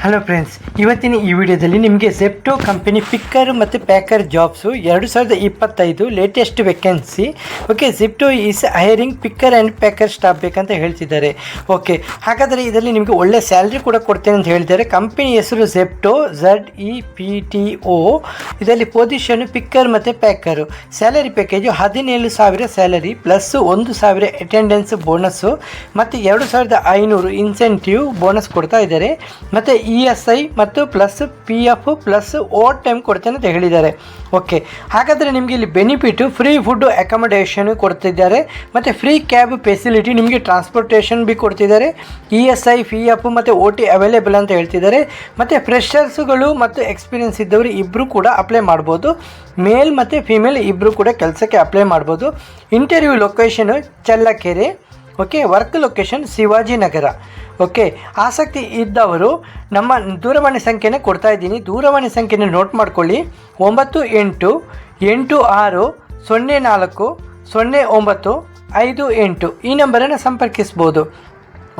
Hello friends, ಇವತ್ತಿನ ಈ ವಿಡಿಯೋದಲ್ಲಿ ನಿಮಗೆ ಝೆಪ್ಟೋ ಕಂಪನಿ ಪಿಕ್ಕರ್ ಮತ್ತು packer jobs 2025 latest vacancy. Okay, Zepto is hiring picker and packer staff ಬೇಕಂತ ಹೇಳ್ತಿದ್ದಾರೆ. ಓಕೆ, ಹಾಗಾದರೆ ಇದರಲ್ಲಿ ನಿಮಗೆ ಒಳ್ಳೆ ಸ್ಯಾಲ್ರಿ ಕೂಡ ಕೊಡ್ತೇನೆ ಅಂತ ಹೇಳಿದ್ದಾರೆ. ಕಂಪನಿ ಹೆಸರು ಝೆಪ್ಟೋ, ZEPTO. ಇದರಲ್ಲಿ ಪೊಸಿಷನ್ ಪಿಕ್ಕರ್ ಮತ್ತು packer. Salary package 17,000 salary plus 1,000 attendance bonus ಮತ್ತು 2,500 ಇನ್ಸೆಂಟಿವ್ ಬೋನಸ್ ಕೊಡ್ತಾ ಇದ್ದಾರೆ. ಮತ್ತು ESI ಮತ್ತು plus PF plus overtime ಕೊಡ್ತೇನೆ ಅಂತ ಹೇಳಿದ್ದಾರೆ. ಓಕೆ, ಹಾಗಾದರೆ ನಿಮಗೆ ಇಲ್ಲಿ ಬೆನಿಫಿಟು ಫ್ರೀ ಫುಡ್ಡು ಅಕಾಮಡೇಷನ್ ಕೊಡ್ತಿದ್ದಾರೆ ಮತ್ತು ಫ್ರೀ ಕ್ಯಾಬ್ ಫೆಸಿಲಿಟಿ, ನಿಮಗೆ ಟ್ರಾನ್ಸ್ಪೋರ್ಟೇಷನ್ ಬಿ ಕೊಡ್ತಿದ್ದಾರೆ. ESI PF ಮತ್ತು OT ಅವೈಲೇಬಲ್ ಅಂತ ಹೇಳ್ತಿದ್ದಾರೆ. ಮತ್ತು ಫ್ರೆಷರ್ಸ್ಗಳು ಮತ್ತು ಎಕ್ಸ್ಪೀರಿಯನ್ಸ್ ಇದ್ದವರು ಇಬ್ಬರು ಕೂಡ ಅಪ್ಲೈ ಮಾಡ್ಬೋದು. ಮೇಲ್ ಮತ್ತು ಫಿಮೇಲ್ ಇಬ್ಬರು ಕೂಡ ಕೆಲಸಕ್ಕೆ ಅಪ್ಲೈ ಮಾಡ್ಬೋದು. Interview location Challakere. Okay, work location Shivajinagar. Okay, ಆಸಕ್ತಿ ಇದ್ದವರು ನಮ್ಮ ದೂರವಾಣಿ ಸಂಖ್ಯೆನೇ ಕೊಡ್ತಾ ಇದ್ದೀನಿ. ದೂರವಾಣಿ ಸಂಖ್ಯೆನ ನೋಟ್ ಮಾಡ್ಕೊಳ್ಳಿ. 9886040958. ಈ ನಂಬರನ್ನು ಸಂಪರ್ಕಿಸ್ಬೋದು.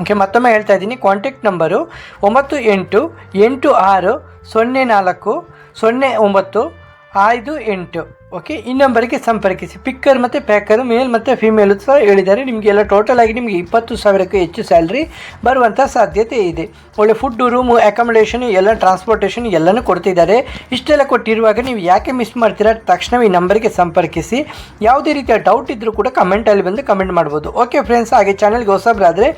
ಓಕೆ, ಮತ್ತೊಮ್ಮೆ ಹೇಳ್ತಾ ಇದ್ದೀನಿ, ಕಾಂಟ್ಯಾಕ್ಟ್ ನಂಬರು 9886040958. ಓಕೆ, ಈ ನಂಬರಿಗೆ ಸಂಪರ್ಕಿಸಿ. ಪಿಕ್ಕರ್ ಮತ್ತು ಪ್ಯಾಕರ್ ಮೇಲ್ ಮತ್ತು ಫಿಮೇಲ್ ಸಹ ಹೇಳಿದ್ದಾರೆ. ನಿಮಗೆಲ್ಲ ಟೋಟಲ್ ಆಗಿ ನಿಮಗೆ 20,000ಕ್ಕೂ ಹೆಚ್ಚು ಸ್ಯಾಲ್ರಿ ಬರುವಂಥ ಸಾಧ್ಯತೆ ಇದೆ. ಒಳ್ಳೆ ಫುಡ್ಡು, ರೂಮು, ಅಕಾಮಡೇಷನ್ ಎಲ್ಲ, ಟ್ರಾನ್ಸ್ಪೋರ್ಟೇಷನ್ ಎಲ್ಲನೂ ಕೊಡ್ತಿದ್ದಾರೆ. ಇಷ್ಟೆಲ್ಲ ಕೊಟ್ಟಿರುವಾಗ ನೀವು ಯಾಕೆ ಮಿಸ್ ಮಾಡ್ತೀರಾ? ತಕ್ಷಣ ಈ ನಂಬರಿಗೆ ಸಂಪರ್ಕಿಸಿ. ಯಾವುದೇ ರೀತಿಯ ಡೌಟ್ ಇದ್ದರೂ ಕೂಡ ಕಮೆಂಟಲ್ಲಿ ಬಂದು ಕಮೆಂಟ್ ಮಾಡ್ಬೋದು. ಓಕೆ ಫ್ರೆಂಡ್ಸ್, ಹಾಗೆ ಚಾನಲ್ಗೆ ಹೊಸಬರಾದರೆ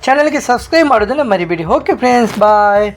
ಚಾನಲ್ಗೆ ಸಬ್ಸ್ಕ್ರೈಬ್ ಮಾಡೋದನ್ನು ಮರಿಬೇಡಿ. ಓಕೆ ಫ್ರೆಂಡ್ಸ್, ಬಾಯ್.